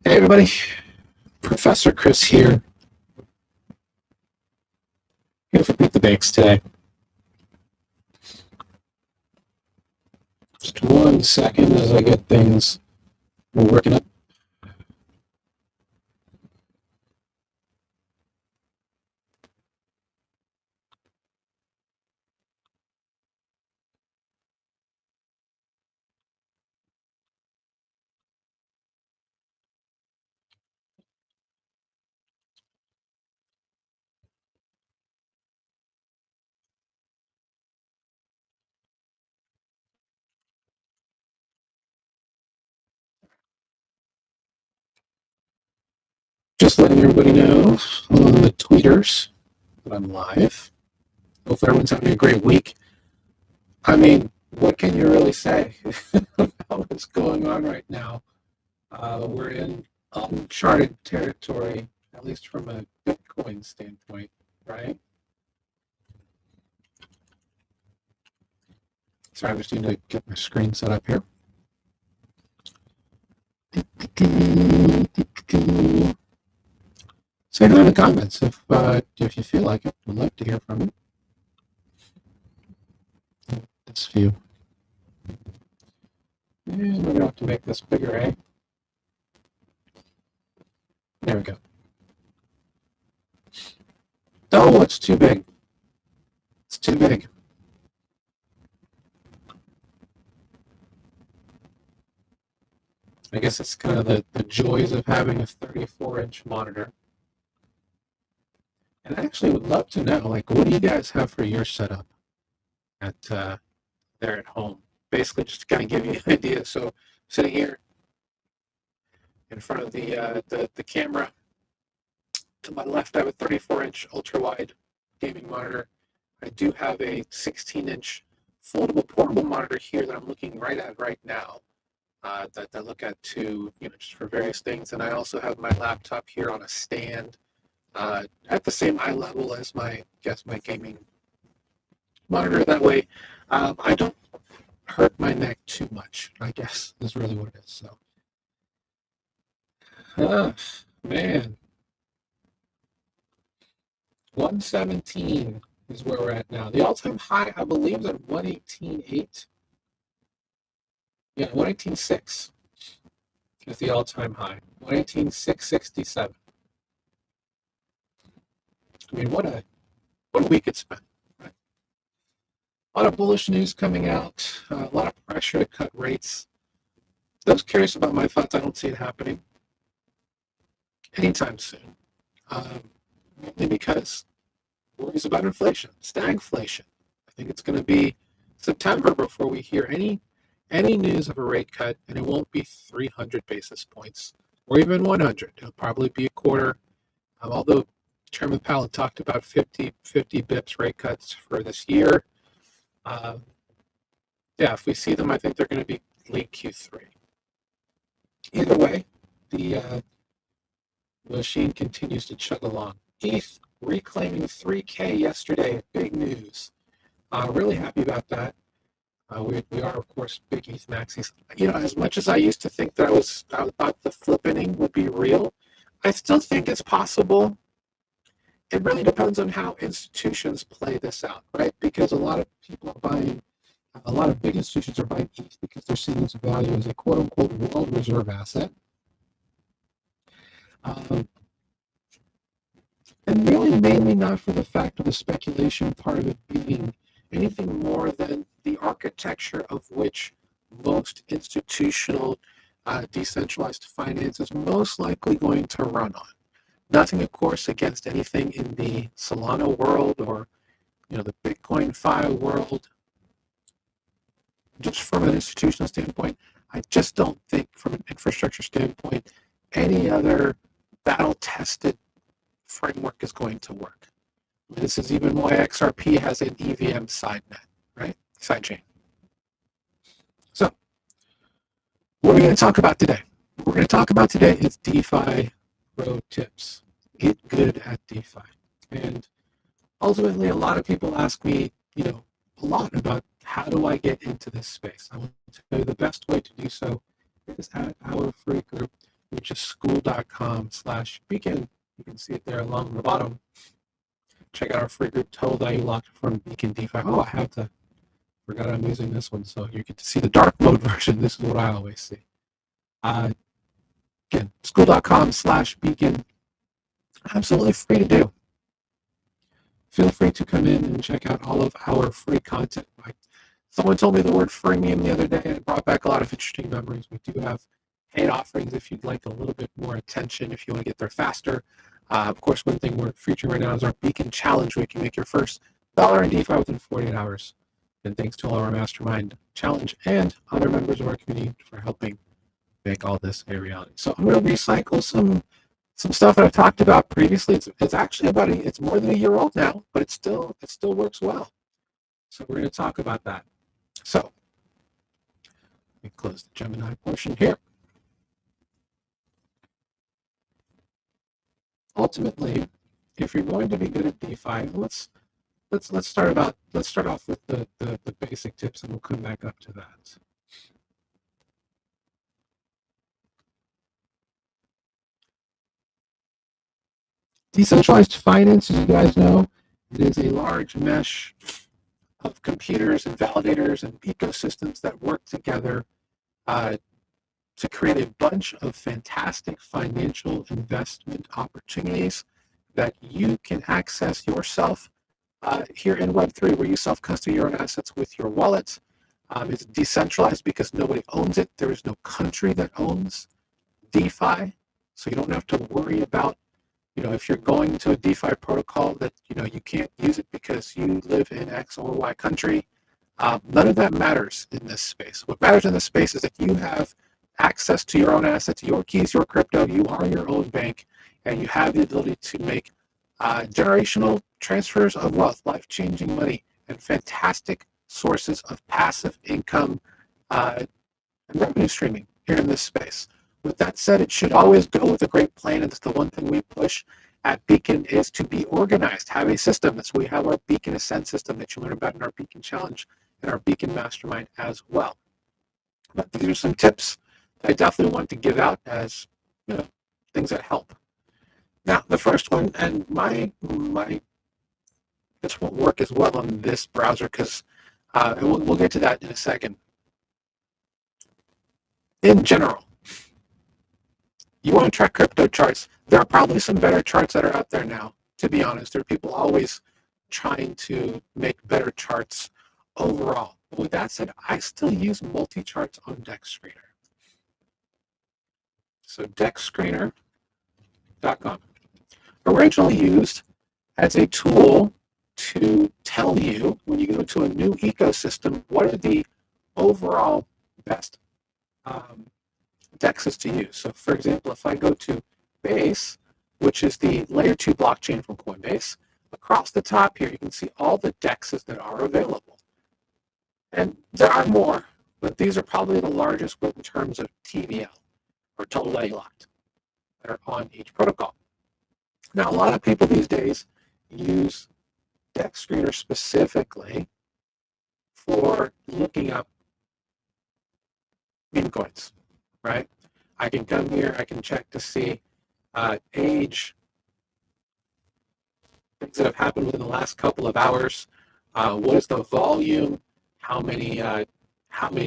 Hey everybody, Professor Chris here. Here for Beat the Banks today. Just 1 second as I get things working up. Just letting everybody know on the tweeters that I'm live. Hopefully everyone's having a great week. I mean, what can you really say about what's going on right now? We're in uncharted territory, at least from a Bitcoin standpoint, right? Sorry, I just need to get my screen set up here. Say hi in the comments if you feel like it. I'd like to hear from you. This view. And we're going to have to make this bigger, eh? There we go. Oh, it's too big. It's too big. I guess it's kind of the joys of having a 34-inch monitor. And I actually would love to know, like, what do you guys have for your setup at there at home? Basically, just to kind of give you an idea. So, sitting here in front of the camera, to my left, I have a 34-inch ultra-wide gaming monitor. I do have a 16-inch foldable portable monitor here that I'm looking right at right now. That I look at to, just for various things. And I also have my laptop here on a stand at the same eye level as my gaming monitor. That way, I don't hurt my neck too much, I guess, is really what it is. So, man, 117 is where we're at now. The all-time high, I believe, is at 118.8. Yeah, 118.6 is the all-time high. 118.667. I mean, what a week it's been. Right? A lot of bullish news coming out. A lot of pressure to cut rates. Those curious about my thoughts, I don't see it happening anytime soon. Mainly because worries about inflation, stagflation. I think it's going to be September before we hear any news of a rate cut, and it won't be 300 basis points or even 100. It'll probably be a quarter. Although Chairman Powell talked about 50 bips rate cuts for this year. If we see them, I think they're going to be late Q3. Either way, the machine continues to chug along. ETH reclaiming 3K yesterday. Big news. Really happy about that. We are, of course, big ETH maxis. As much as I used to think that I thought the flipping would be real, I still think it's possible. It really depends on how institutions play this out, right? Because a lot of people are buying, a lot of big institutions are buying ETH because they're seeing its value as a quote-unquote world reserve asset. And really mainly not for the fact of the speculation part of it being anything more than the architecture of which most institutional decentralized finance is most likely going to run on. Nothing, of course, against anything in the Solana world or the Bitcoin Fi world. Just from an institutional standpoint, I just don't think from an infrastructure standpoint any other battle-tested framework is going to work. This is even why XRP has an EVM side net, right? Sidechain. So, what are we going to talk about today? What we're going to talk about today is DeFi pro tips. Get good at DeFi. And ultimately, a lot of people ask me, a lot about how do I get into this space. I want to tell you the best way to do so is at our free group. which is school.com/beacon. You can see it there along the bottom. Check out our free group, Total Value Locked from Beacon DeFi. Oh, forgot I'm using this one. So you get to see the dark mode version. This is what I always see. Again, school.com/beacon. Absolutely free to do. Feel free to come in and check out all of our free content. Someone told me the word freemium the other day, and it brought back a lot of interesting memories. We do have paid offerings if you'd like a little bit more attention, if you want to get there faster. Of course, one thing we're featuring right now is our Beacon Challenge, where you can make your first dollar in DeFi within 48 hours. And thanks to all our Mastermind Challenge and other members of our community for helping make all this a reality. So I'm going to recycle some stuff that I've talked about previously. It's actually it's more than a year old now, but it still works well. So we're going to talk about that. So let me close the Gemini portion here. Ultimately, if you're going to be good at DeFi, let's start off with the basic tips, and we'll come back up to that. Decentralized finance, as you guys know, it is a large mesh of computers and validators and ecosystems that work together to create a bunch of fantastic financial investment opportunities that you can access yourself here in Web3, where you self-custody your own assets with your wallet. It's decentralized because nobody owns it. There is no country that owns DeFi, so you don't have to worry about, if you're going to a DeFi protocol that, you can't use it because you live in X or Y country. None of that matters in this space. What matters in this space is that you have access to your own assets, your keys, your crypto. You are your own bank, and you have the ability to make generational transfers of wealth, life-changing money, and fantastic sources of passive income and revenue streaming here in this space. With that said, it should always go with a great plan, and that's the one thing we push at Beacon, is to be organized, have a system. That's why we have our Beacon Ascend system that you learn about in our Beacon Challenge and our Beacon Mastermind as well. But these are some tips that I definitely want to give out as things that help. Now, the first one, and this won't work as well on this browser because we'll get to that in a second. In general, you want to track crypto charts. There are probably some better charts that are out there now, to be honest. There are people always trying to make better charts overall. But with that said, I still use multi-charts on DexScreener. So DexScreener.com. Originally used as a tool to tell you, when you go to a new ecosystem, what are the overall best DEXs to use. So for example, if I go to Base, which is the layer 2 blockchain from Coinbase, across the top here, you can see all the DEXs that are available. And there are more, but these are probably the largest in terms of TVL, or total value locked, that are on each protocol. Now, a lot of people these days use DexScreener specifically for looking up meme coins, right? I can come here, I can check to see age, things that have happened within the last couple of hours. What is the volume? How many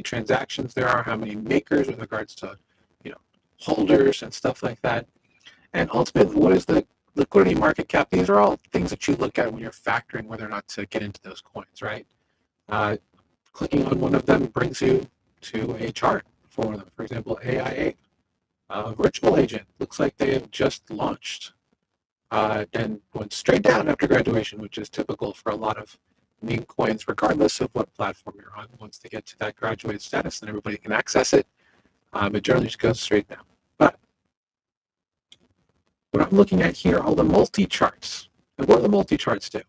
transactions there are? How many makers with regards to holders and stuff like that? And ultimately, what is the liquidity market cap? These are all things that you look at when you're factoring whether or not to get into those coins, right? Clicking on one of them brings you to a chart for one of them. For example, AIA, Virtual Agent, looks like they have just launched and went straight down after graduation, which is typical for a lot of meme coins, regardless of what platform you're on. Once they get to that graduated status, then everybody can access it. It generally just goes straight down. But what I'm looking at here are the multi-charts. And what do the multi-charts do?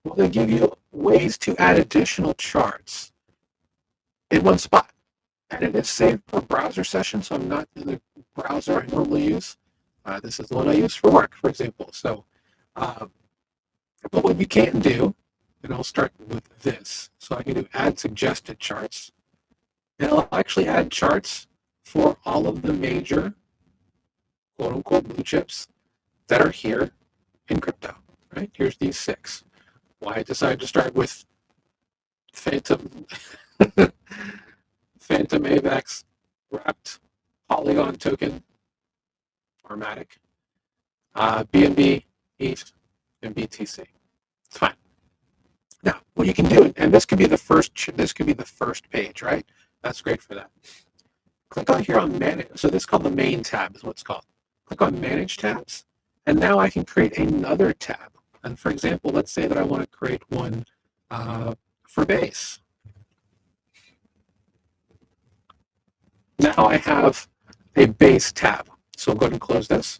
Well, they give you ways to add additional charts in one spot. And it is saved per browser session, so I'm not in the browser I normally use. This is the one I use for work, for example. So, but what you can do, and I'll start with this. So I can do add suggested charts. And I'll actually add charts for all of the major quote unquote blue chips that are here in crypto, right? Here's these 6. Why I decided to start with Phantom, Phantom AVAX, wrapped Polygon token, Armatic, BNB, ETH, and BTC. It's fine. Now, what you can do, and this could be the first page, right? That's great for that. Click on here on manage. So this is called the main tab, is what it's called. Click on manage tabs, and now I can create another tab. And for example, let's say that I want to create one for base. Now I have a base tab. So I'll go ahead and close this.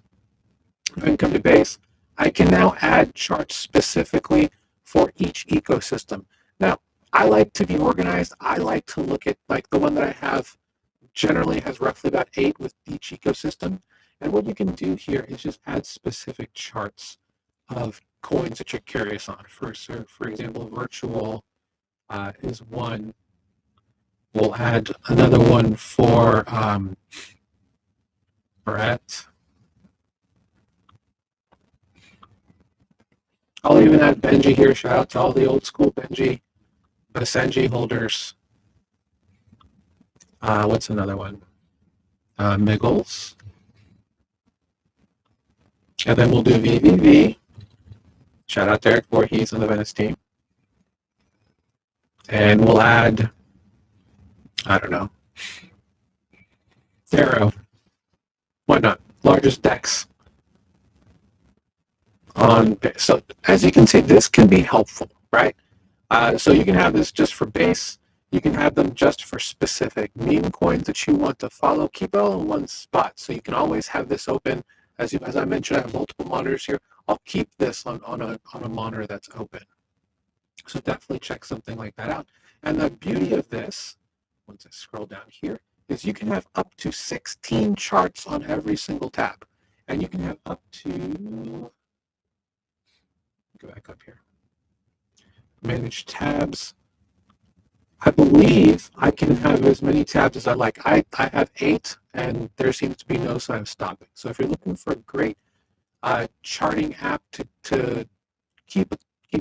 I can come to base. I can now add charts specifically for each ecosystem. Now, I like to be organized. I like to look at, like, the one that I have generally has roughly about 8 with each ecosystem. And what you can do here is just add specific charts of coins that you're curious on. For example, virtual is one. We'll add another one for Brett. I'll even add Benji here. Shout out to all the old school Benji, Basenji holders. What's another one? Miggles. And then we'll do VVV. Shout out to Eric Voorhees on the Venice team. And we'll add, I don't know, Darrow. Why not? Largest DEX. So as you can see, this can be helpful, right? So you can have this just for base. You can have them just for specific meme coins that you want to follow. Keep it all in one spot, so you can always have this open. As I mentioned, I have multiple monitors here. I'll keep this on a monitor that's open. So definitely check something like that out. And the beauty of this, once I scroll down here, is you can have up to 16 charts on every single tab. And you can have up to, go back up here, manage tabs. I believe I can have as many tabs as I like. I have 8, and there seems to be no sign of stopping. So if you're looking for a great charting app to keep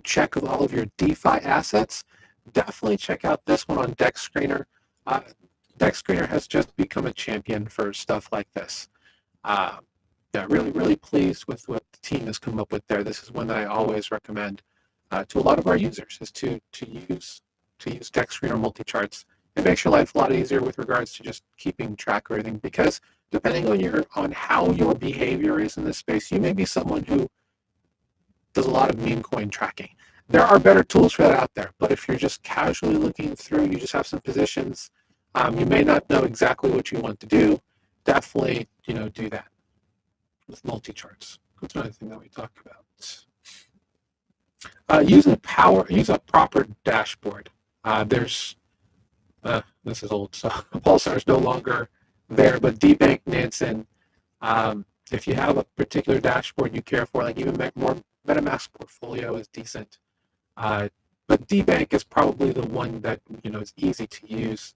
check of all of your DeFi assets, definitely check out this one on Dex Screener. Dex Screener has just become a champion for stuff like this. Yeah, really pleased with what the team has come up with there. This is one that I always recommend to a lot of our users, is to use Dex Screener multi-charts. It makes your life a lot easier with regards to just keeping track of everything, because depending on how your behavior is in this space, you may be someone who does a lot of meme coin tracking. There are better tools for that out there, but if you're just casually looking through, you just have some positions, you may not know exactly what you want to do, definitely do that with multi-charts. What's another thing that we talk about? Use a proper dashboard. This is old, so Pulsar is no longer there, but DBank, Nansen, if you have a particular dashboard you care for, like even MetaMask portfolio is decent, but DBank is probably the one that is easy to use.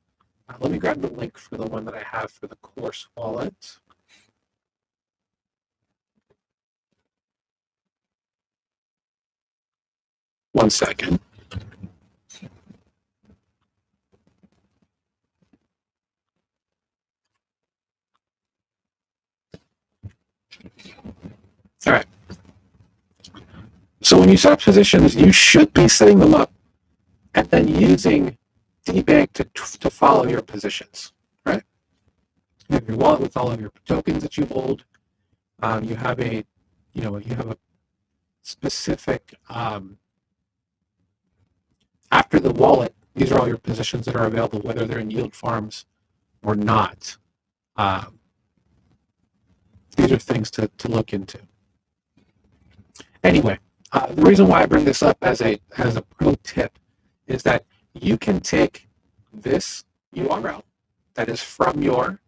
Let me grab the link for the one that I have for the course wallet. One second. All right. So when you set up positions, you should be setting them up and then using DBank to follow your positions, right? You have your wallet with all of your tokens that you hold. You have a specific after the wallet. These are all your positions that are available, whether they're in yield farms or not. These are things to look into. Anyway, the reason why I bring this up as a pro tip is that you can take this URL that is from your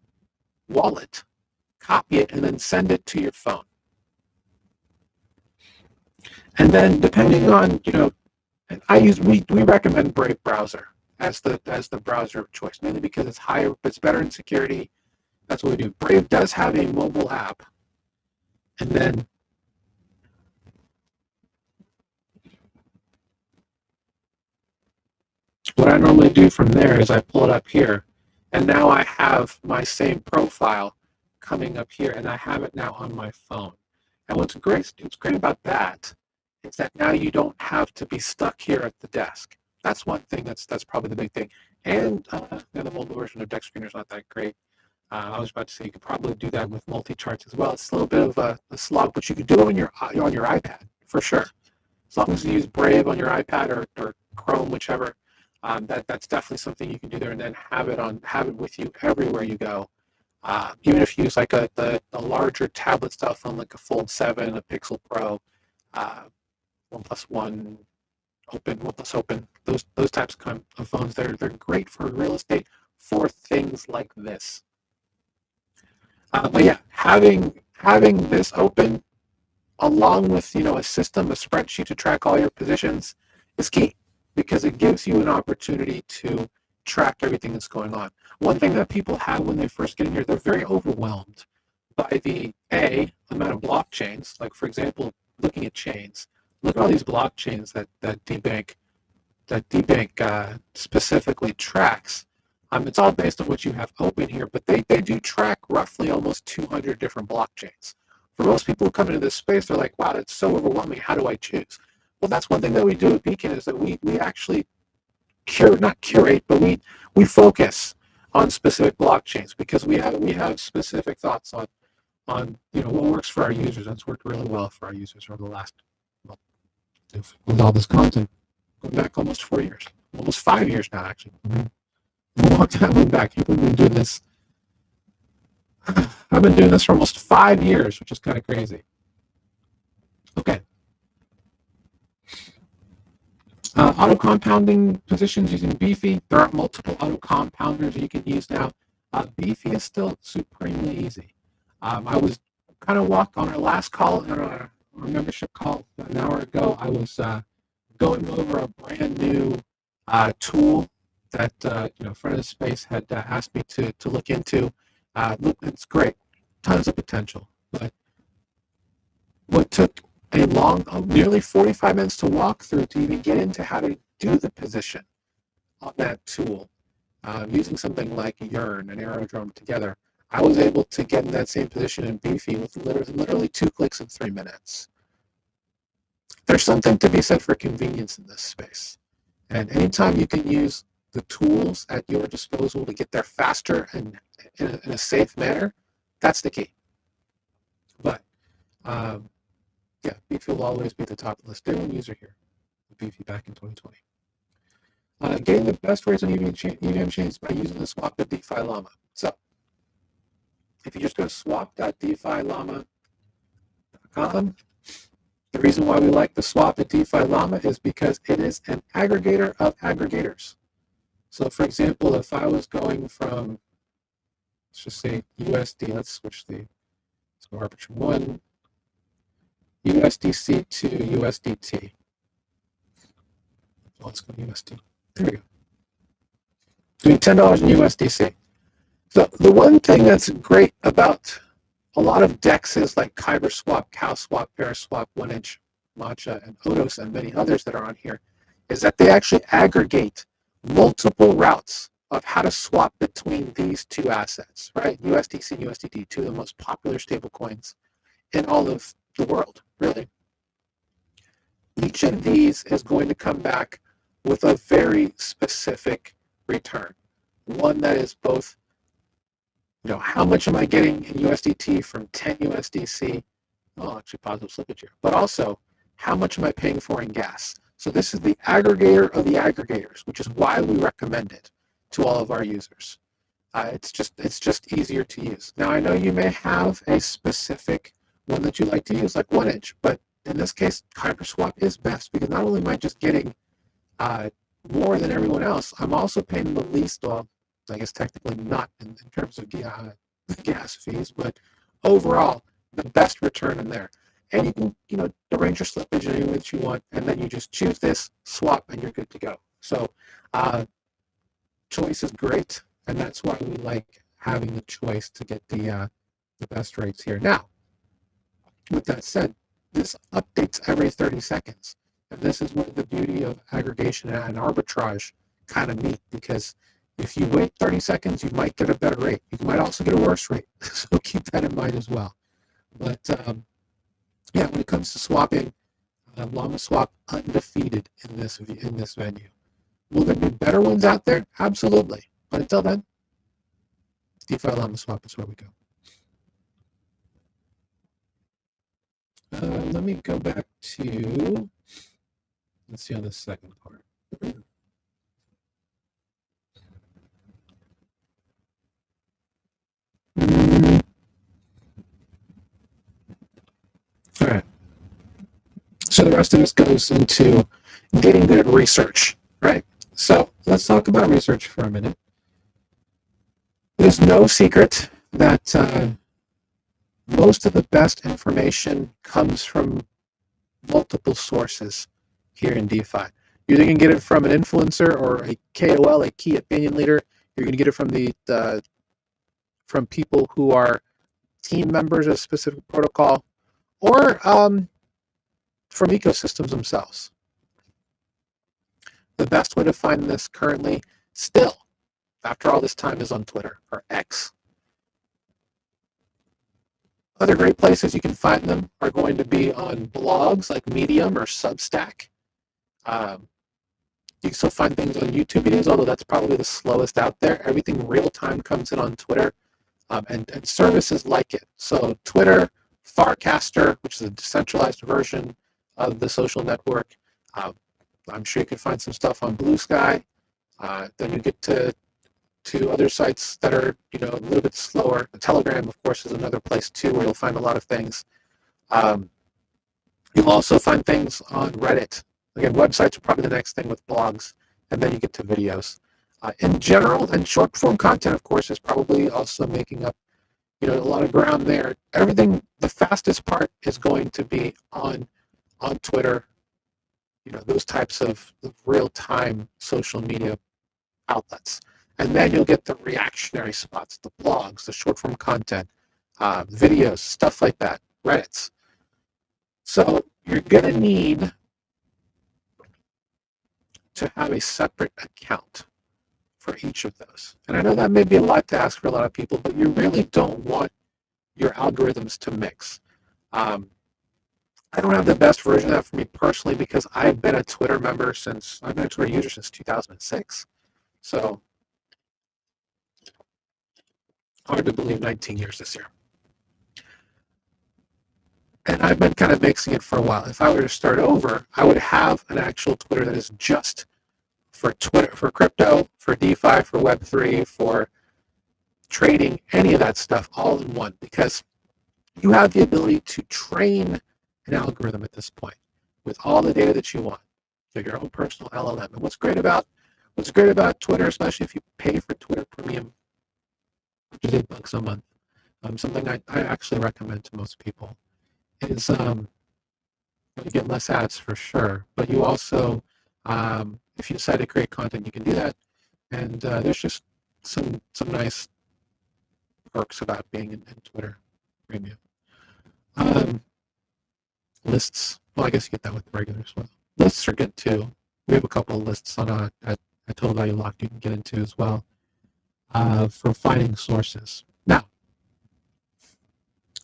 wallet, copy it, and then send it to your phone. And then depending on, we recommend Brave browser as the browser of choice, mainly because it's better in security. That's what we do. Brave does have a mobile app And then what I normally do from there is I pull it up here, and now I have my same profile coming up here, and I have it now on my phone. And what's great about that is that now you don't have to be stuck here at the desk. That's one thing that's probably the big thing. And the mobile version of Deck Screener is not that great. I was about to say you could probably do that with multi-charts as well. It's a little bit of a slog, but you could do it on your iPad for sure. As long as you use Brave on your iPad or Chrome, whichever, that's definitely something you can do there, and then have it with you everywhere you go. Even if you use like the larger tablet style phone, like a Fold 7, a Pixel Pro, OnePlus One, OnePlus Open, those types of phones, they're great for real estate for things like this. But yeah, having this open along with a system, a spreadsheet to track all your positions is key, because it gives you an opportunity to track everything that's going on. One thing that people have when they first get in here, they're very overwhelmed by the amount of blockchains. Like, for example, looking at chains, look at all these blockchains that DBank specifically tracks. It's all based on what you have open here, but they do track roughly almost 200 different blockchains. For most people who come into this space, they're like, wow, it's so overwhelming. How do I choose? Well, that's one thing that we do at Beacon, is that we actually not curate, but we focus on specific blockchains, because we have specific thoughts on what works for our users. That's worked really well for our users over the last, well, with all this content going back almost 4 years, almost 5 years now, actually. A long time back. We've been doing this. I've been doing this for almost 5 years, which is kind of crazy. Okay. Auto compounding positions using Beefy. There are multiple auto compounders you can use now. Beefy is still supremely easy. I was kind of on our last call, on our membership call an hour ago. I was going over a brand new tool that Friend of the Space had asked me to look into. Look, it's great, tons of potential. But what took a long, nearly 45 minutes to walk through to even get into how to do the position on that tool, using something like Yearn and Aerodrome together, I was able to get in that same position in Beefy with literally 2 clicks in 3 minutes. There's something to be said for convenience in this space. And anytime you can use the tools at your disposal to get there faster and in a safe manner, that's the key. But yeah, Beefy will always be at the top of the list. Day one user here, Beefy back in 2020. Getting the best rates on EVM chains by using the swap at DeFi Llama. So if you just go to swap.defilllama.com, the reason why we like the swap at DeFi Llama is because it is an aggregator of aggregators. So, for example, if I was going from, let's just say USD, let's go arbitrum 1, USDC to USDT. Let's go USD. There we go. Doing $10 in USDC. So the one thing that's great about a lot of DEXs like Kyber Swap, Cow Swap, Bear Swap, 1inch, Matcha, and Odos, and many others that are on here, is that they actually aggregate multiple routes of how to swap between these two assets, right? USDC and USDT, two of the most popular stable coins in all of the world, really. Each of these is going to come back with a very specific return. One that is both, how much am I getting in USDT from 10 USDC? Oh, actually positive slippage here. But also, how much am I paying for in gas? So this is the aggregator of the aggregators, which is why we recommend it to all of our users. It's just easier to use. Now, I know you may have a specific one that you like to use, like 1inch, but in this case, Kyber Swap is best, because not only am I just getting more than everyone else, I'm also paying the least, well, I guess technically not in terms of gas fees, but overall, the best return in there. And you can, arrange your slippage any way that you want, and then you just choose this, swap, and you're good to go. So choice is great, and that's why we like having the choice to get the best rates here. Now, With that said, this updates every 30 seconds. And this is where the beauty of aggregation and arbitrage kind of meet, because if you wait 30 seconds, you might get a better rate. You might also get a worse rate. So keep that in mind as well. But yeah, when it comes to swapping, Llama Swap undefeated in this venue. Will there be better ones out there? Absolutely. But until then, DeFi Llama Swap is where we go. Let me go back to, let's see on the second part. All right. So the rest of this goes into getting good at research, right? So let's talk about research for a minute. There's no secret that most of the best information comes from multiple sources here in DeFi. You're either going to get it from an influencer or a KOL, a key opinion leader. You're going to get it from people who are team members of a specific protocol, or from ecosystems themselves. The best way to find this currently, still, after all this time, is on Twitter, or X. Other great places you can find them are going to be on blogs like Medium or Substack. You can still find things on YouTube videos, although that's probably the slowest out there. Everything real time comes in on Twitter, and services like it. So Twitter, Farcaster, which is a decentralized version of the social network. I'm sure you can find some stuff on Blue Sky. Then you get to other sites that are, a little bit slower. Telegram, of course, is another place too where you'll find a lot of things. You'll also find things on Reddit. Again, websites are probably the next thing with blogs, and then you get to videos. In general, and short form content, of course, is probably also making up, a lot of ground there. Everything, the fastest part is going to be on Twitter. Those types of real-time social media outlets. And then you'll get the reactionary spots, the blogs, the short-form content, videos, stuff like that, Reddits. So you're going to need to have a separate account for each of those. And I know that may be a lot to ask for a lot of people, but you really don't want your algorithms to mix. I don't have the best version of that for me personally, because I've been a Twitter member I've been a Twitter user since 2006. So hard to believe 19 years this year. And I've been kind of mixing it for a while. If I were to start over, I would have an actual Twitter that is just for Twitter, for crypto, for DeFi, for Web3, for trading, any of that stuff all in one, because you have the ability to train an algorithm at this point with all the data that you want. So your own personal LLM. And what's great about Twitter, especially if you pay for Twitter Premium, which is $8 a month, something I actually recommend to most people, is you get less ads for sure, but you also, if you decide to create content, you can do that. And there's just some nice perks about being in Twitter Premium. Lists. Well, I guess you get that with the regular as well. Lists are good too. We have a couple of lists on at Total Value Locked you can get into as well for finding sources. Now,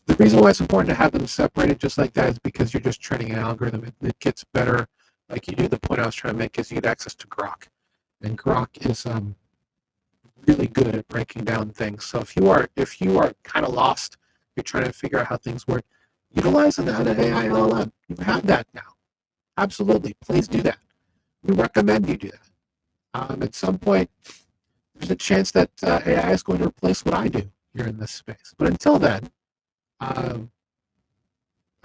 the reason why it's important to have them separated just like that is because you're just training an algorithm. It gets better. Like you do, the point I was trying to make is you get access to Grok, and Grok is really good at breaking down things. So if you are kind of lost, you're trying to figure out how things work, utilize an AI LLM. You have that now. Absolutely. Please do that. We recommend you do that. At some point, there's a chance that AI is going to replace what I do here in this space. But until then, I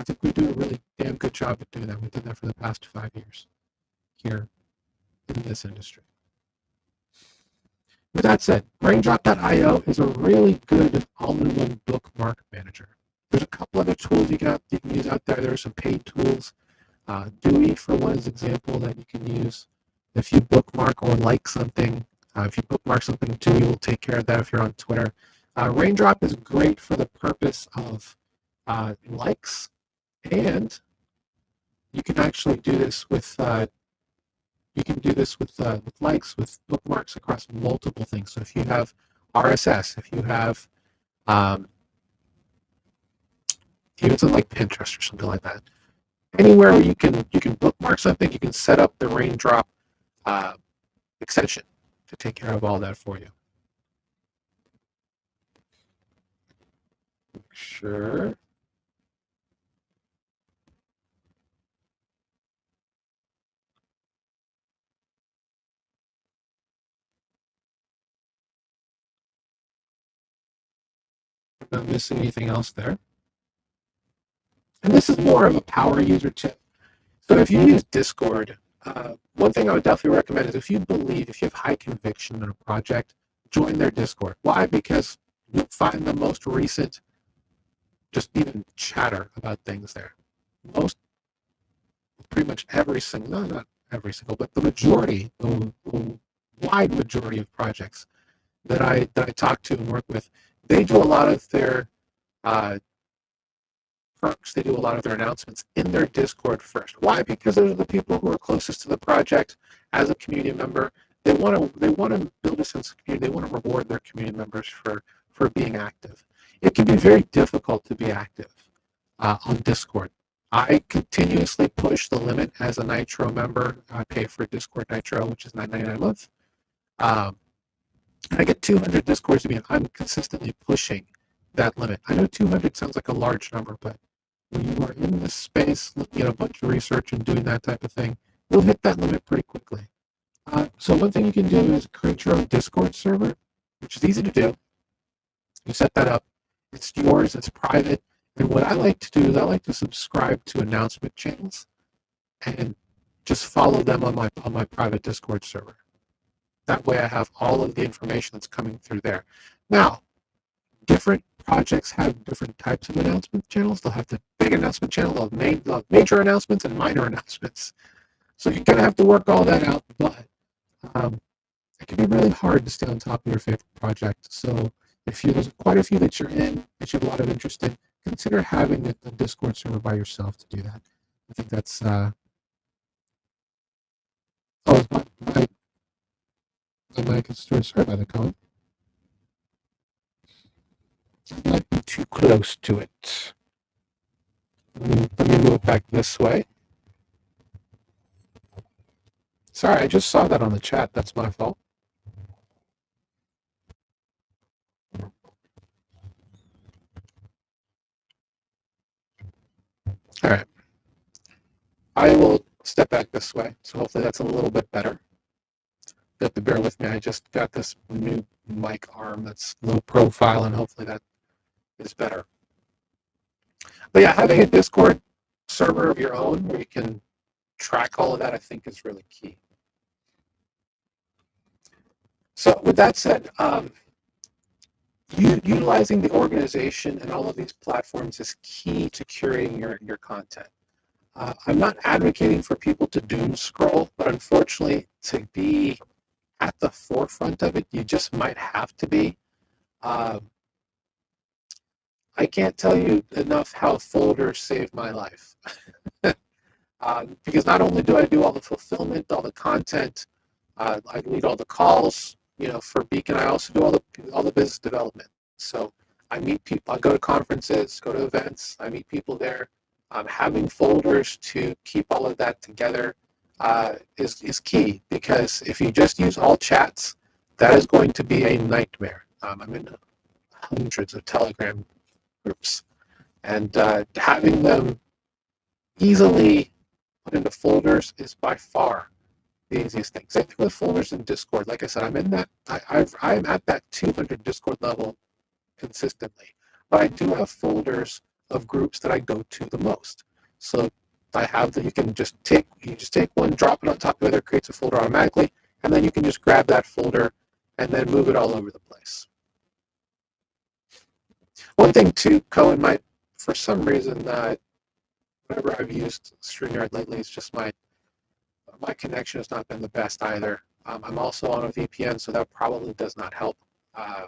think we do a really damn good job at doing that. We've done that for the past 5 years here in this industry. With that said, Raindrop.io is a really good all-in-one bookmark manager. There's a couple other tools you can use out there. There are some paid tools. Dewey, for one, is an example that you can use. If you bookmark or like something, if you bookmark something, Dewey will take care of that if you're on Twitter. Raindrop is great for the purpose of likes And you can actually do this with likes, with bookmarks across multiple things. So if you have RSS, if you have um, even something like Pinterest or something like that, anywhere where you can bookmark something, you can set up the Raindrop uh, extension to take care of all that for you. Sure. Not missing anything else there. And this is more of a power user tip. So if you use Discord, one thing I would definitely recommend is if you have high conviction in a project, join their Discord. Why? Because you'll find the most recent, just even chatter about things there. Most, pretty much every single, no, not every single, but the wide majority of projects that I talk to and work with, they do a lot of their uh, perks. They do a lot of their announcements in their Discord first. Why? Because those are the people who are closest to the project as a community member. They want to build a sense of community. They want to reward their community members for being active. It can be very difficult to be active on Discord. I continuously push the limit as a Nitro member. I pay for Discord Nitro, which is $9.99 a month. Um, I get 200 Discords a month. I'm consistently pushing that limit. I know 200 sounds like a large number, but when you are in this space, looking at a bunch of research and doing that type of thing, you'll hit that limit pretty quickly. So one thing you can do is create your own Discord server, which is easy to do. You set that up. It's yours. It's private. And what I like to do is I like to subscribe to announcement channels and just follow them on my private Discord server. That way I have all of the information that's coming through there. Now, different projects have different types of announcement channels. They'll have the big announcement channel, they'll have major announcements and minor announcements. So you're going to have to work all that out, but it can be really hard to stay on top of your favorite project. So if there's quite a few that you're in, that you have a lot of interest in, consider having a Discord server by yourself to do that. I think that's, oh, my mic is sorry about the comment. I might be too close to it. Let me move back this way. Sorry, I just saw that on the chat. That's my fault. All right. I will step back this way. So hopefully that's a little bit better. You have to bear with me. I just got this new mic arm that's low profile, and hopefully that is better. But yeah, having a Discord server of your own where you can track all of that, I think is really key. So with that said, utilizing the organization and all of these platforms is key to curating your content. I'm not advocating for people to doom scroll, but unfortunately, to be at the forefront of it, you just might have to be. I can't tell you enough how folders saved my life. Because not only do I do all the fulfillment, all the content, I lead all the calls. For Beacon, I also do all the business development. So I meet people. I go to conferences, go to events. I meet people there. Having folders to keep all of that together is key, because if you just use all chats, that is going to be a nightmare. I'm in hundreds of Telegram groups, and having them easily put into folders is by far the easiest thing. Same thing with folders in Discord. Like I said, I'm at that 200 Discord level consistently, but I do have folders of groups that I go to the most. So I have that you just take one, drop it on top of the other, creates a folder automatically, and then you can just grab that folder and then move it all over the place. One thing too, Cohen might, for some reason, whenever I've used StreamYard lately, it's just my connection has not been the best either. I'm also on a VPN, so that probably does not help. I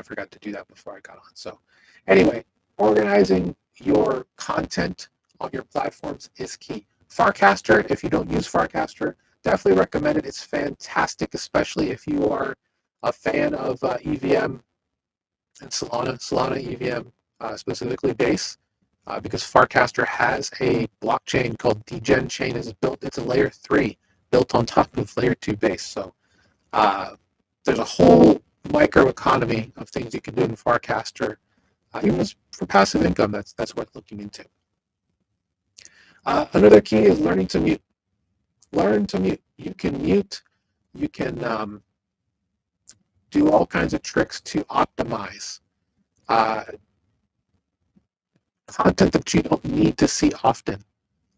forgot to do that before I got on. So anyway, organizing your content on your platforms is key. Farcaster, if you don't use Farcaster, definitely recommend it. It's fantastic, especially if you are a fan of EVM and Solana EVM, specifically Base, because Farcaster has a blockchain called Degen chain. Is built. It's a layer 3 built on top of layer 2 Base. So there's a whole microeconomy of things you can do in Farcaster, even for passive income. That's worth looking into. Another key is learning to mute. Learn to mute. You can mute. You can do all kinds of tricks to optimize content that you don't need to see often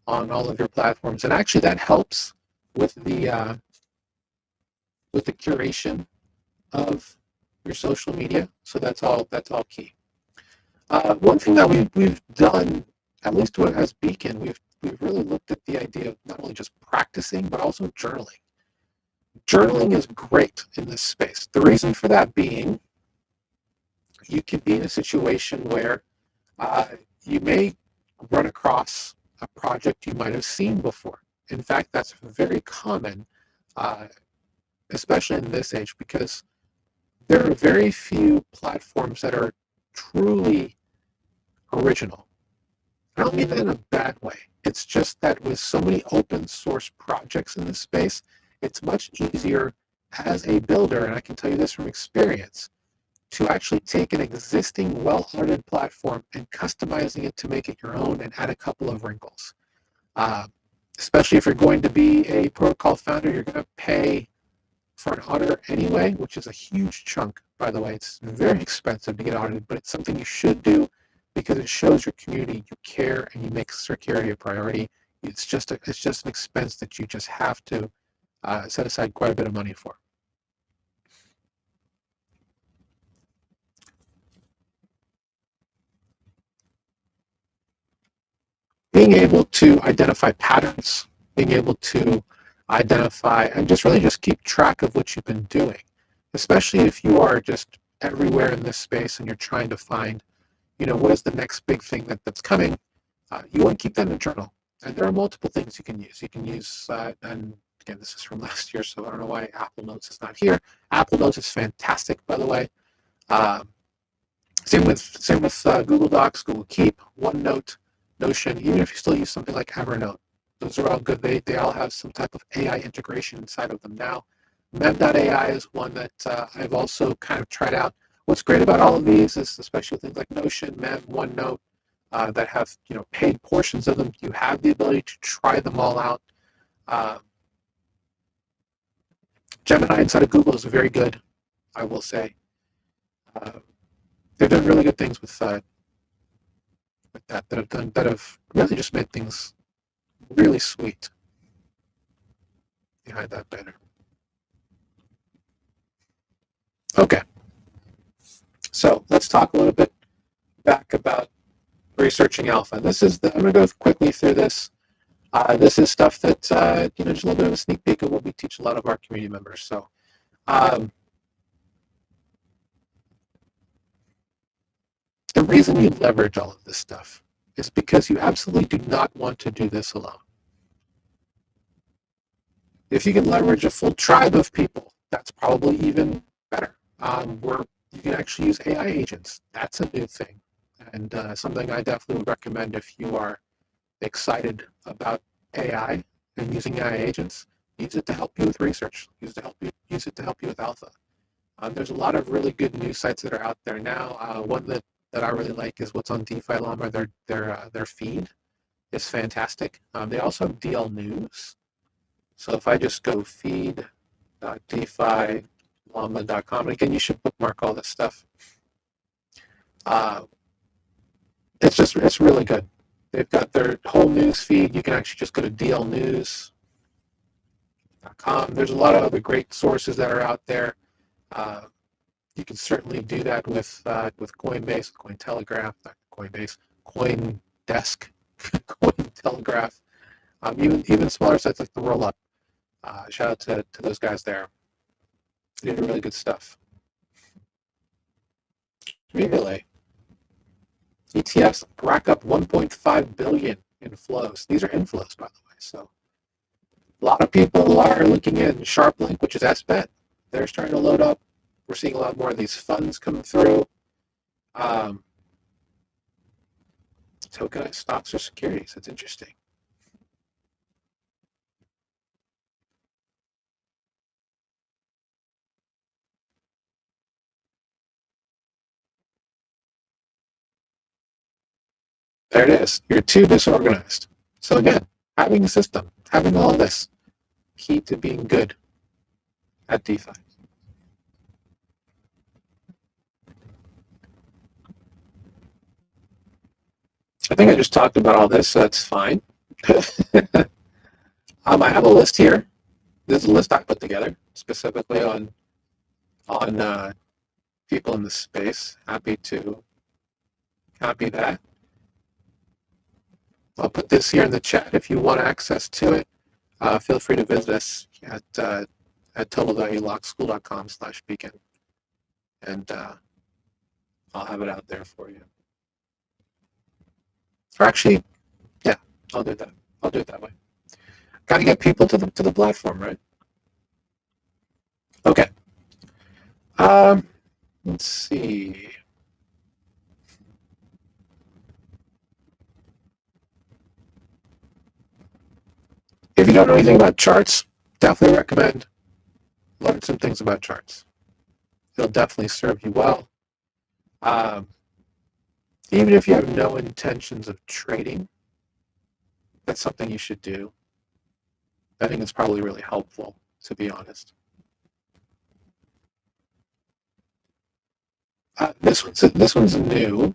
on all of your platforms, and actually that helps with the curation of your social media. So that's all key. One thing that we've done, at least as Beacon, we've really looked at the idea of not only just practicing but also journaling. Journaling is great in this space. The reason for that being, you can be in a situation where you may run across a project you might have seen before. In fact, that's very common, especially in this age, because there are very few platforms that are truly original. I don't mean that in a bad way. It's just that with so many open source projects in this space, it's much easier as a builder, and I can tell you this from experience, to actually take an existing well-hearted platform and customizing it to make it your own and add a couple of wrinkles. Especially if you're going to be a protocol founder, you're going to pay for an auditor anyway, which is a huge chunk, by the way. It's very expensive to get audited, but it's something you should do because it shows your community you care and you make security a priority. It's just an expense that you just have to set aside quite a bit of money for. Being able to identify patterns, being able to identify and just keep track of what you've been doing, especially if you are just everywhere in this space and you're trying to find, what is the next big thing that's coming. You want to keep that in a journal. And there are multiple things you can use. You can use, and again, this is from last year, so I don't know why Apple Notes is not here. Apple Notes is fantastic, by the way. Same with Google Docs, Google Keep, OneNote, Notion, even if you still use something like Evernote. Those are all good. They all have some type of AI integration inside of them now. Mem.ai is one that I've also kind of tried out. What's great about all of these is, especially things like Notion, Mem, OneNote, that have paid portions of them, you have the ability to try them all out. Gemini inside of Google is very good, I will say. They've done really good things with that have really just made things really sweet behind that banner. Okay, so let's talk a little bit back about researching alpha. I'm going to go quickly through this. This is stuff that just a little bit of a sneak peek of what we teach a lot of our community members. So the reason you leverage all of this stuff is because you absolutely do not want to do this alone. If you can leverage a full tribe of people, that's probably even better. Where you can actually use AI agents. That's a new thing, and something I definitely would recommend if you are excited about AI and using AI agents. Use it to help you with research. Use it to help you with alpha. There's a lot of really good news sites that are out there now. One that I really like is what's on DeFi Llama. Their feed is fantastic. They also have DL News. So if I just go feed.defilama.com, again, you should bookmark all this stuff. It's really good. They've got their whole news feed. You can actually just go to dlnews.com. There's a lot of other great sources that are out there. You can certainly do that with Coinbase, Cointelegraph, not Coinbase, CoinDesk, Cointelegraph, even smaller sites like the Rollup. Shout out to those guys there. They do really good stuff. Really, ETFs rack up 1.5 billion inflows. These are inflows, by the way. So a lot of people are looking at SharpLink, which is SBET. They're starting to load up. We're seeing a lot more of these funds come through. Tokenized stocks or securities. That's interesting. There it is. You're too disorganized. So again, having a system, having all this, key to being good at DeFi. I think I just talked about all this, so that's fine. I have a list here. This is a list I put together specifically on people in the space. Happy to copy that. I'll put this here in the chat if you want access to it. Feel free to visit us at totalvaluelockschool.com/beacon, and I'll have it out there for you. Or actually, yeah, I'll do that. I'll do it that way. Got to get people to the platform, right? Okay. Let's see. If you don't know anything about charts, definitely recommend learn some things about charts. It'll definitely serve you well. Even if you have no intentions of trading, that's something you should do. I think it's probably really helpful, to be honest. This one's new.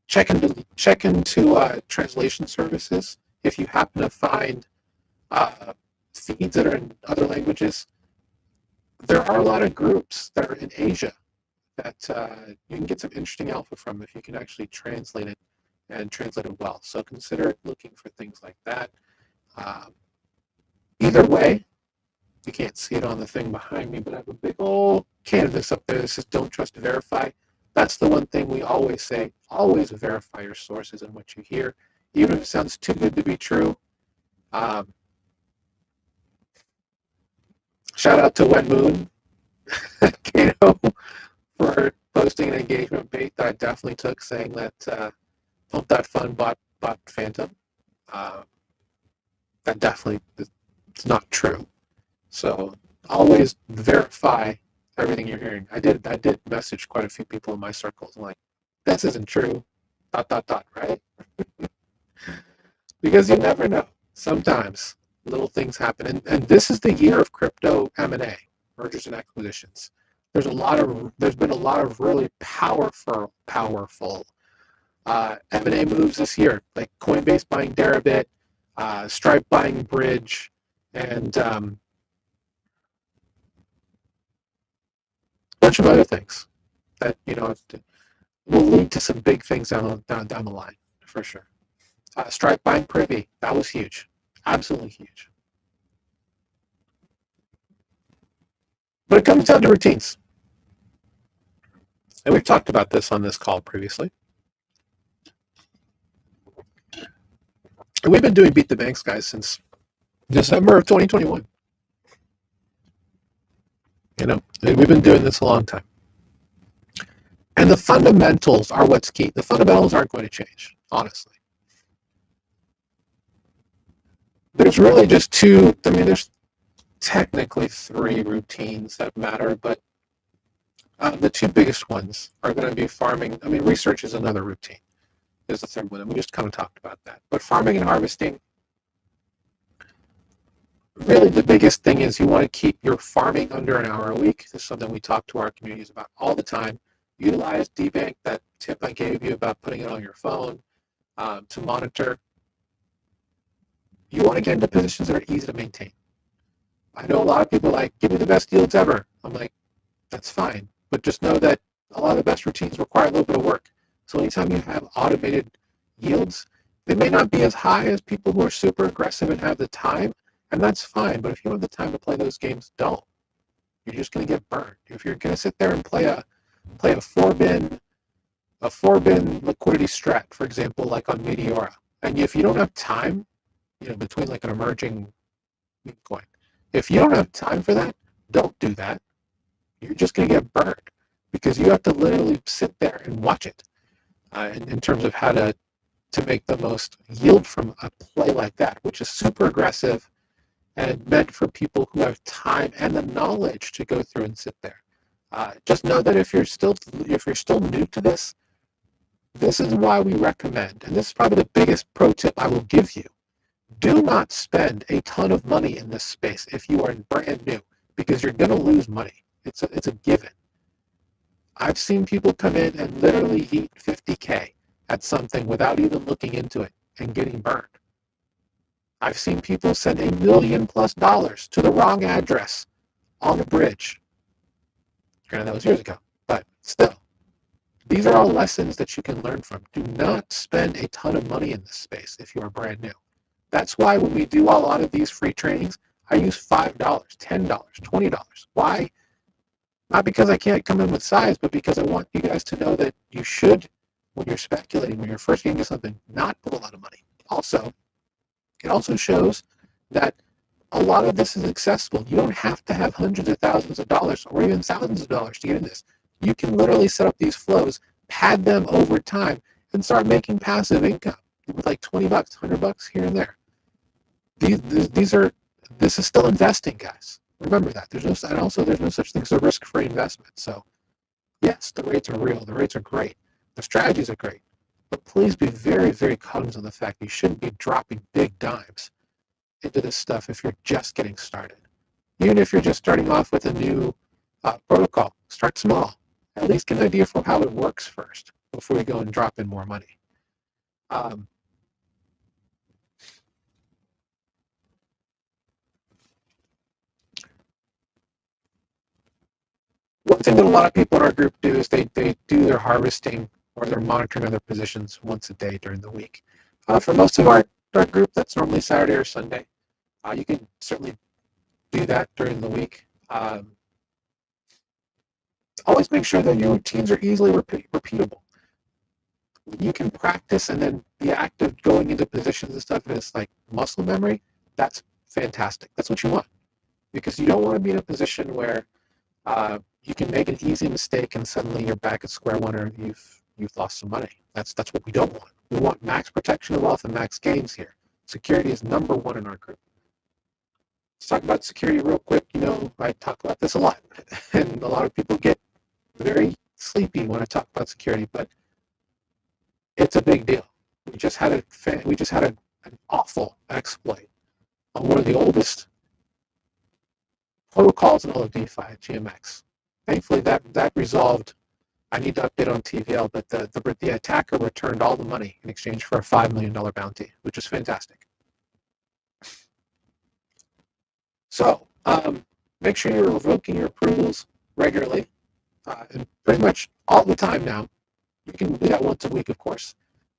Check into translation services if you happen to find feeds that are in other languages. There are a lot of groups that are in Asia that you can get some interesting alpha from if you can actually translate it and translate it well. So consider looking for things like that. Either way, you can't see it on the thing behind me, but I have a big old canvas up there that says don't trust, verify. That's the one thing we always say. Always verify your sources and what you hear, even if it sounds too good to be true. Shout out to Wet Moon, Kato, for posting an engagement bait that I definitely took, saying that Pump That Fun bought Phantom. That definitely is not true. So always verify everything you're hearing. I did message quite a few people in my circles. I'm like, this isn't true. ... Right? Because you never know. Sometimes little things happen, and this is the year of crypto M&A, mergers and acquisitions. There's been a lot of really powerful M&A moves this year, like Coinbase buying Deribit, Stripe buying Bridge, and a bunch of other things that will lead to some big things down the line for sure. Stripe buying Privy, that was huge, absolutely huge. But it comes down to routines, and we've talked about this on this call previously. And we've been doing Beat the Banks, guys, since December of 2021. We've been doing this a long time. And the fundamentals are what's key. The fundamentals aren't going to change, honestly. There's really just there's technically three routines that matter, but the two biggest ones are going to be farming. Research is another routine. There's the third one, and we just kind of talked about that. But farming and harvesting, really the biggest thing is you want to keep your farming under an hour a week. This is something we talk to our communities about all the time. Utilize DBank, that tip I gave you about putting it on your phone to monitor. You want to get into positions that are easy to maintain. I know a lot of people give me the best yields ever. I'm like, that's fine. But just know that a lot of the best routines require a little bit of work. So anytime you have automated yields, they may not be as high as people who are super aggressive and have the time, and that's fine. But if you don't have the time to play those games, don't. You're just going to get burned. If you're going to sit there and play a 4-bin liquidity strat, for example, like on Meteora, And if you don't have time, between like an emerging coin, if you don't have time for that, don't do that. You're just going to get burned because you have to literally sit there and watch it in terms of how to make the most yield from a play like that, which is super aggressive and meant for people who have time and the knowledge to go through and sit there. Just know that if you're still new to this, this is why we recommend, and this is probably the biggest pro tip I will give you. Do not spend a ton of money in this space if you are brand new, because you're going to lose money. It's a given. I've seen people come in and literally eat 50K at something without even looking into it and getting burned. I've seen people send $1 million+ to the wrong address on a bridge. Granted, that was years ago, but still. These are all lessons that you can learn from. Do not spend a ton of money in this space if you are brand new. That's why when we do a lot of these free trainings, I use $5, $10, $20. Why? Not because I can't come in with size, but because I want you guys to know that you should, when you're speculating, when you're first getting into something, not put a lot of money. Also, it also shows that a lot of this is accessible. You don't have to have hundreds of thousands of dollars or even thousands of dollars to get in this. You can literally set up these flows, pad them over time, and start making passive income with like $20, $100 here and there. This is still investing, guys. Remember that. There's no such thing as a risk-free investment. So, yes, the rates are real. The rates are great. The strategies are great. But please be very, very cognizant of the fact you shouldn't be dropping big dimes into this stuff if you're just getting started. Even if you're just starting off with a new protocol, start small. At least get an idea for how it works first before you go and drop in more money. One thing that a lot of people in our group do is they do their harvesting or their monitoring of their positions once a day during the week. For most of our group, that's normally Saturday or Sunday. You can certainly do that during the week. Always make sure that your routines are easily repeatable. You can practice and then be active going into positions and stuff, and it's like muscle memory. That's fantastic. That's what you want, because you don't want to be in a position where you can make an easy mistake and suddenly you're back at square one, or you've lost some money. That's what we don't want. We want max protection of wealth and max gains here. Security is number one in our group. Let's talk about security real quick. I talk about this a lot, and a lot of people get very sleepy when I talk about security, but it's a big deal. We just had an awful exploit on one of the oldest protocols in all of DeFi, GMX. Thankfully, that resolved. I need to update on TVL, but the attacker returned all the money in exchange for a $5 million bounty, which is fantastic. So make sure you're revoking your approvals regularly, and pretty much all the time now. You can do that once a week, of course,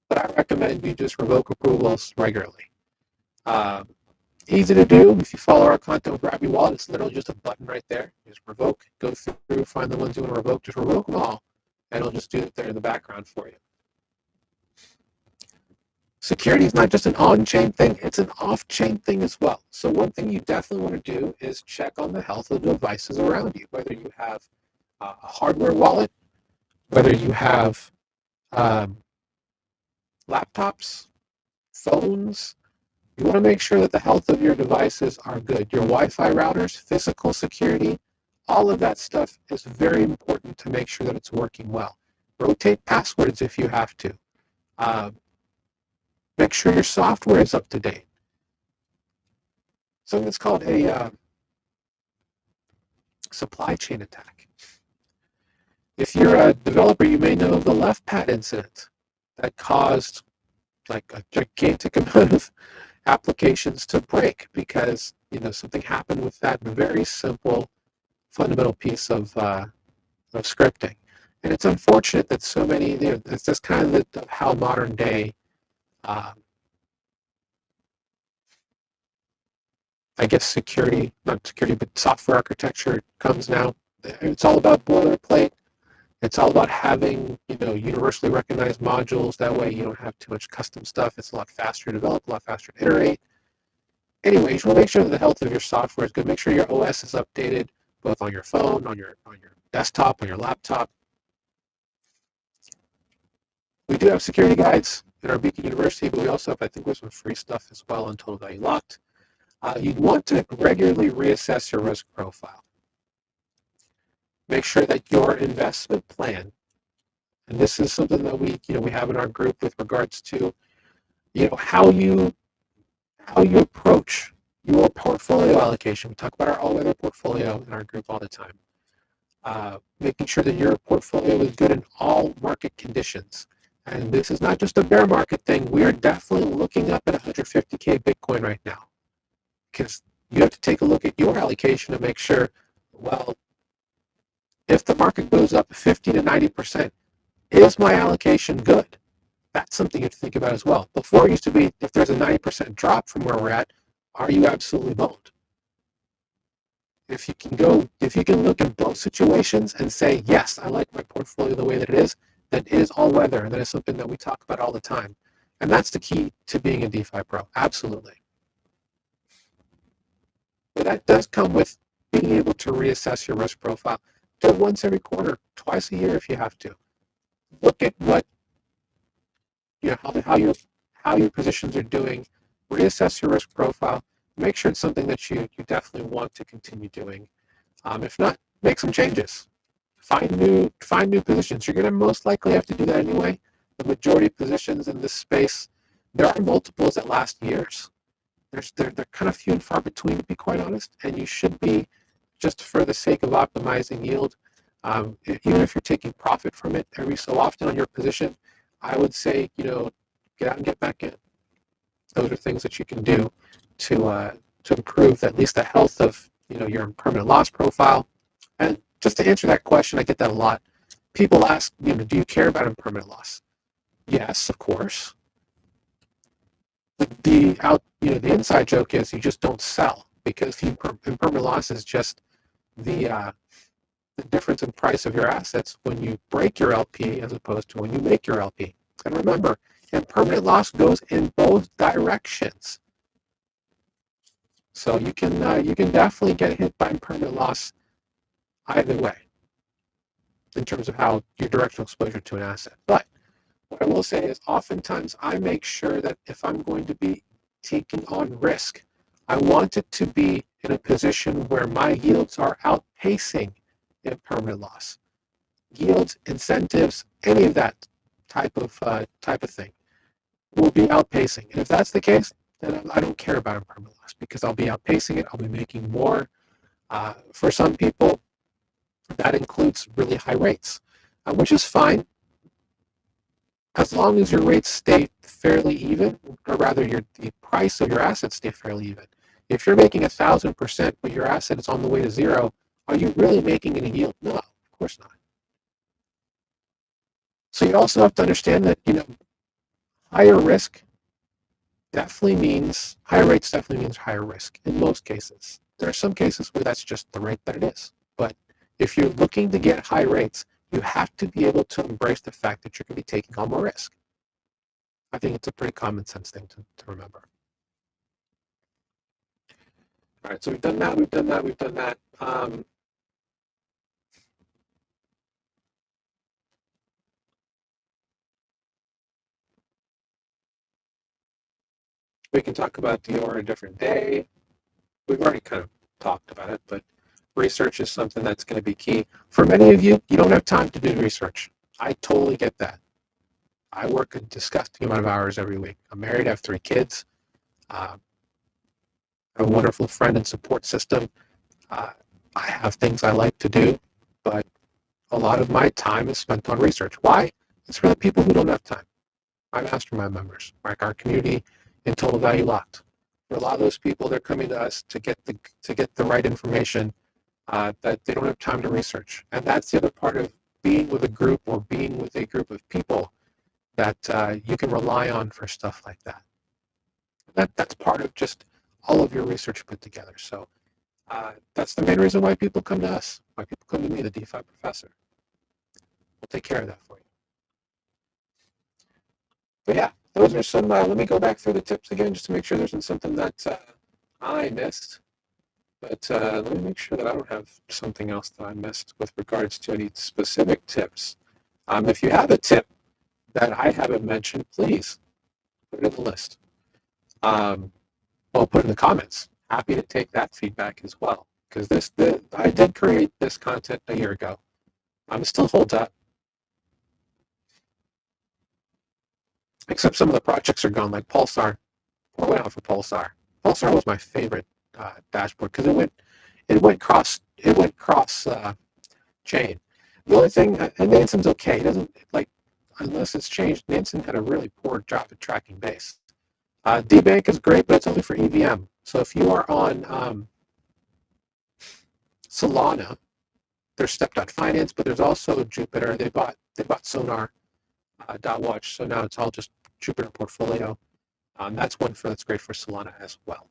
but I recommend you just revoke approvals regularly. Easy to do. If you follow our content with Grab Your Wallet, it's literally just a button right there. Just revoke, go through, find the ones you want to revoke, just revoke them all, and it'll just do it there in the background for you. Security is not just an on-chain thing, it's an off-chain thing as well. So one thing you definitely want to do is check on the health of the devices around you, whether you have a hardware wallet, whether you have laptops, phones. You want to make sure that the health of your devices are good. Your Wi-Fi routers, physical security, all of that stuff is very important to make sure that it's working well. Rotate passwords if you have to. Make sure your software is up to date. Something that's called a supply chain attack. If you're a developer, you may know of the left pad incident that caused like a gigantic amount of applications to break because something happened with that very simple fundamental piece of scripting. And it's unfortunate that so many, it's just kind of how modern day I guess not security, but software architecture comes now. It's all about boilerplate. It's all about having, universally recognized modules. That way you don't have too much custom stuff. It's a lot faster to develop, a lot faster to iterate. Anyway, you want to make sure that the health of your software is good. Make sure your OS is updated, both on your phone, on your desktop, on your laptop. We do have security guides in our Beacon University, but we also have, I think, some free stuff as well on Total Value Locked. You'd want to regularly reassess your risk profile. Make sure that your investment plan, and this is something that we have in our group with regards to, how you approach your portfolio allocation. We talk about our all-weather portfolio in our group all the time. Making sure that your portfolio is good in all market conditions. And this is not just a bear market thing. We're definitely looking up at 150K Bitcoin right now, because you have to take a look at your allocation to make sure, well, if the market goes up 50 to 90%, is my allocation good? That's something you have to think about as well. Before it used to be, if there's a 90% drop from where we're at, are you absolutely boned? If you can look at both situations and say, yes, I like my portfolio the way that it is, that is all weather, and that is something that we talk about all the time. And that's the key to being a DeFi pro, absolutely. But that does come with being able to reassess your risk profile. Do it once every quarter, twice a year if you have to. Look at what, how your positions are doing. Reassess your risk profile. Make sure it's something that you definitely want to continue doing. If not, make some changes. Find new positions. You're going to most likely have to do that anyway. The majority of positions in this space, there are multiples that last years. They're kind of few and far between, to be quite honest, and you should be, just for the sake of optimizing yield, even if you're taking profit from it every so often on your position, I would say, get out and get back in. Those are things that you can do to improve at least the health of your permanent loss profile. And just to answer that question, I get that a lot. People ask, do you care about impermanent loss? Yes, of course. The inside joke is you just don't sell, because the impermanent loss is just the difference in price of your assets when you break your LP as opposed to when you make your LP. And remember, impermanent loss goes in both directions. So you can definitely get hit by impermanent loss either way in terms of how your directional exposure to an asset. But what I will say is, oftentimes I make sure that if I'm going to be taking on risk, I want it to be in a position where my yields are outpacing impermanent loss. Yields, incentives, any of that type of thing will be outpacing. And if that's the case, then I don't care about impermanent loss, because I'll be outpacing it. I'll be making more. For some people, that includes really high rates, which is fine, as long as your rates stay fairly even, or rather the price of your assets stay fairly even. If you're making 1,000%, but your asset is on the way to zero, are you really making any yield? No, of course not. So you also have to understand that, higher risk definitely means, higher rates definitely means higher risk in most cases. There are some cases where that's just the rate that it is. But if you're looking to get high rates, you have to be able to embrace the fact that you're going to be taking on more risk. I think it's a pretty common sense thing to remember. All right, so we've done that, we've done that, we've done that. We can talk about Dior a different day. We've already kind of talked about it, but research is something that's going to be key. For many of you, you don't have time to do research. I totally get that. I work a disgusting amount of hours every week. I'm married, I have 3 kids. I have a wonderful friend and support system. I have things I like to do, but a lot of my time is spent on research. Why? It's for the people who don't have time. My mastermind members, like our community in Total Value Locked. For a lot of those people, they're coming to us to get the right information that they don't have time to research. And that's the other part of being with a group, or being with a group of people that you can rely on for stuff like that. That's part of just all of your research put together. So that's the main reason why people come to us, why people come to me, the DeFi professor. We'll take care of that for you. But yeah, those are some. Let me go back through the tips again just to make sure there isn't something that I missed. But let me make sure that I don't have something else that I missed with regards to any specific tips. If you have a tip that I haven't mentioned, please put it in the list. Or put it in the comments. Happy to take that feedback as well. Because I did create this content a year ago. It still holds up. Except some of the projects are gone, like Pulsar. I went out for Pulsar. Pulsar was my favorite dashboard because it went cross chain. The only thing, and Nanson's okay. He doesn't like unless it's changed. Nanson had a really poor job at tracking base. DBank is great, but it's only for EVM. So if you are on Solana, there's Step.Finance, but there's also Jupiter. They bought Sonar .watch, so now it's all just Jupiter portfolio. That's one that's great for Solana as well.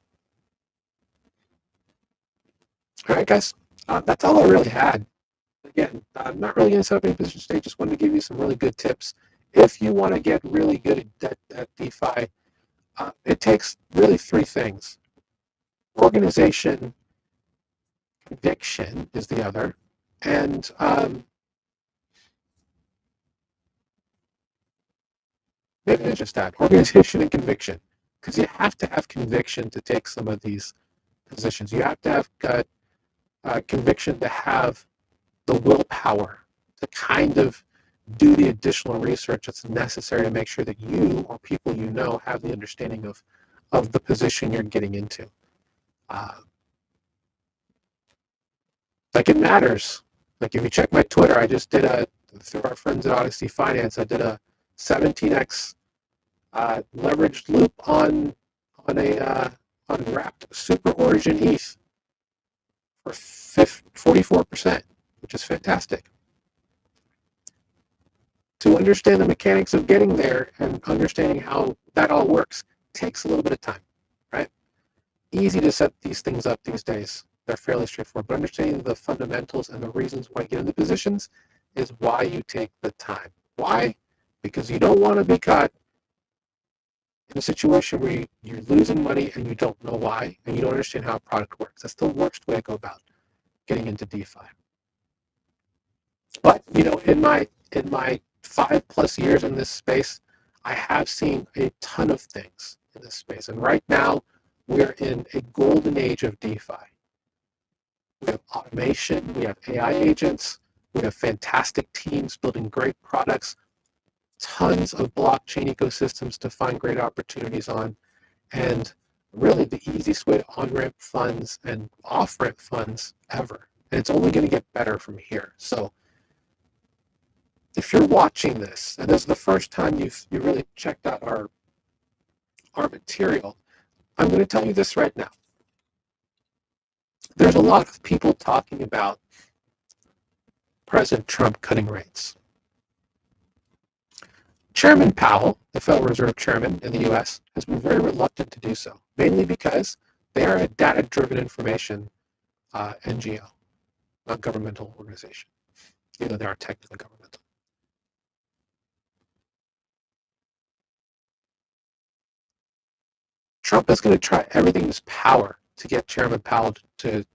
All right, guys, that's all I really had. Again, I'm not really going to set up any position today. Just wanted to give you some really good tips. If you want to get really good at DeFi, it takes really three things. Organization, conviction is the other, and maybe I just add organization and conviction, because you have to have conviction to take some of these positions. You have to have conviction to have the willpower to kind of do the additional research that's necessary to make sure that you or people you know have the understanding of the position you're getting into. Like it matters. Like if you check my Twitter, I just did through our friends at Odyssey Finance, I did a 17x leveraged loop on wrapped super origin ETH for 44%, which is fantastic. To understand the mechanics of getting there and understanding how that all works takes a little bit of time, right? Easy to set these things up these days. They're fairly straightforward, but understanding the fundamentals and the reasons why you get into positions is why you take the time. Why? Because you don't want to be caught in a situation where you're losing money and you don't know why, and you don't understand how a product works. That's the worst way to go about getting into DeFi. But in my 5+ years in this space, I have seen a ton of things in this space, and right now we're in a golden age of DeFi. We have automation, we have AI agents, we have fantastic teams building great products, tons of blockchain ecosystems to find great opportunities on, and really the easiest way to on-ramp funds and off-ramp funds ever. And it's only going to get better from here. So if you're watching this, and this is the first time you really checked out our material, I'm going to tell you this right now. There's a lot of people talking about President Trump cutting rates. Chairman Powell, the Federal Reserve Chairman in the U.S., has been very reluctant to do so, mainly because they are a data-driven information NGO, not governmental organization, even though they are technically governmental. Trump is going to try everything in his power to get Chairman Powell to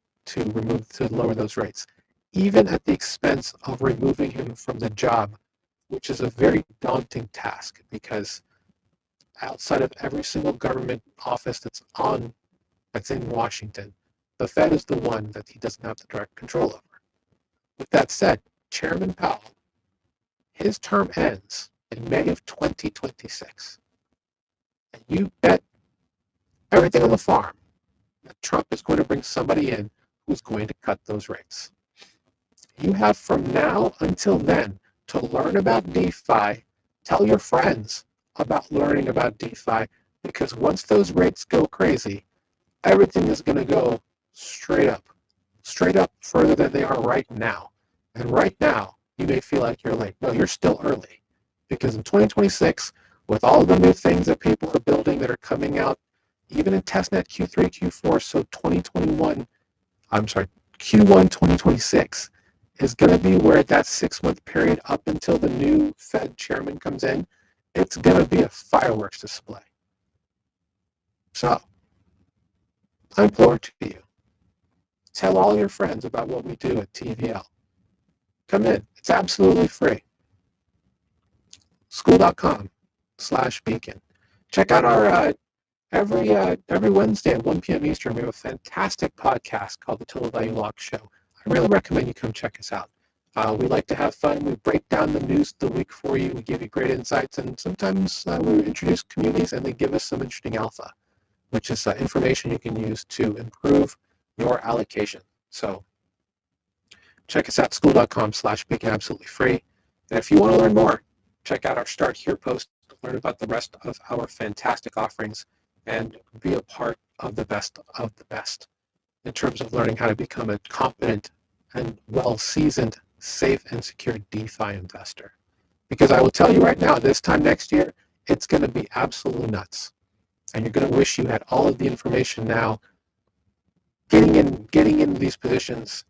lower those rates, even at the expense of removing him from the job, which is a very daunting task because outside of every single government office that's in Washington, the Fed is the one that he doesn't have the direct control over. With that said, Chairman Powell, his term ends in May of 2026. And you bet everything on the farm that Trump is going to bring somebody in who's going to cut those rates. You have from now until then to learn about DeFi. Tell your friends about learning about DeFi, because once those rates go crazy, everything is going to go straight up further than they are right now. And right now, you may feel like you're late. No, you're still early, because in 2026, with all the new things that people are building that are coming out, even in testnet Q3, Q4, so Q1 2026 is going to be where that 6-month period up until the new Fed chairman comes in, it's going to be a fireworks display. So, I implore to you, tell all your friends about what we do at TVL. Come in. It's absolutely free. School.com/beacon. Check out our every Wednesday at 1 p.m. Eastern. We have a fantastic podcast called the Total Value Lock Show. I really recommend you come check us out. We like to have fun. We break down the news of the week for you. We give you great insights, and sometimes we introduce communities and they give us some interesting alpha, which is information you can use to improve your allocation. So check us out, school.com/beacon, absolutely free. And if you want to learn more, check out our Start Here post to learn about the rest of our fantastic offerings and be a part of the best of the best in terms of learning how to become a competent and well-seasoned, safe and secure DeFi investor. Because I will tell you right now, this time next year, it's going to be absolutely nuts. And you're going to wish you had all of the information now, getting into these positions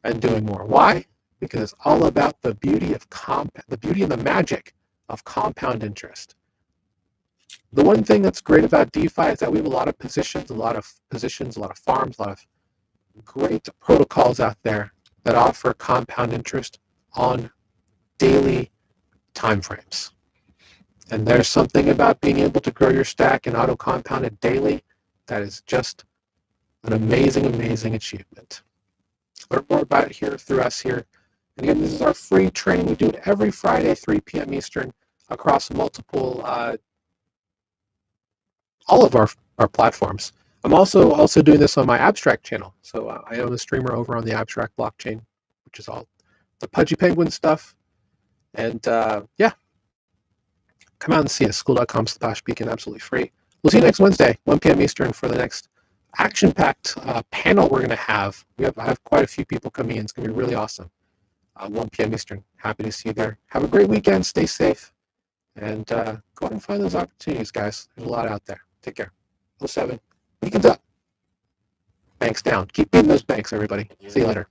and doing more. Why? Because it's all about the beauty of the beauty and the magic of compound interest. The one thing that's great about DeFi is that we have a lot of positions, a lot of farms, a lot of great protocols out there that offer compound interest on daily timeframes. And there's something about being able to grow your stack and auto compound it daily that is just an amazing, amazing achievement. Learn more about it here through us here. And again, this is our free training. We do it every Friday, 3 p.m. Eastern, across multiple, all of our platforms. I'm also doing this on my Abstract channel. So I own a streamer over on the Abstract blockchain, which is all the Pudgy Penguin stuff. And yeah, come out and see us, school.com/beacon, absolutely free. We'll see you next Wednesday, 1 p.m. Eastern, for the next action-packed panel we're going to have. I have quite a few people coming in. It's going to be really awesome. 1 p.m. Eastern. Happy to see you there. Have a great weekend. Stay safe. And go out and find those opportunities, guys. There's a lot out there. Take care. 07. Beacons up. Banks down. Keep beating those banks, everybody. See you later.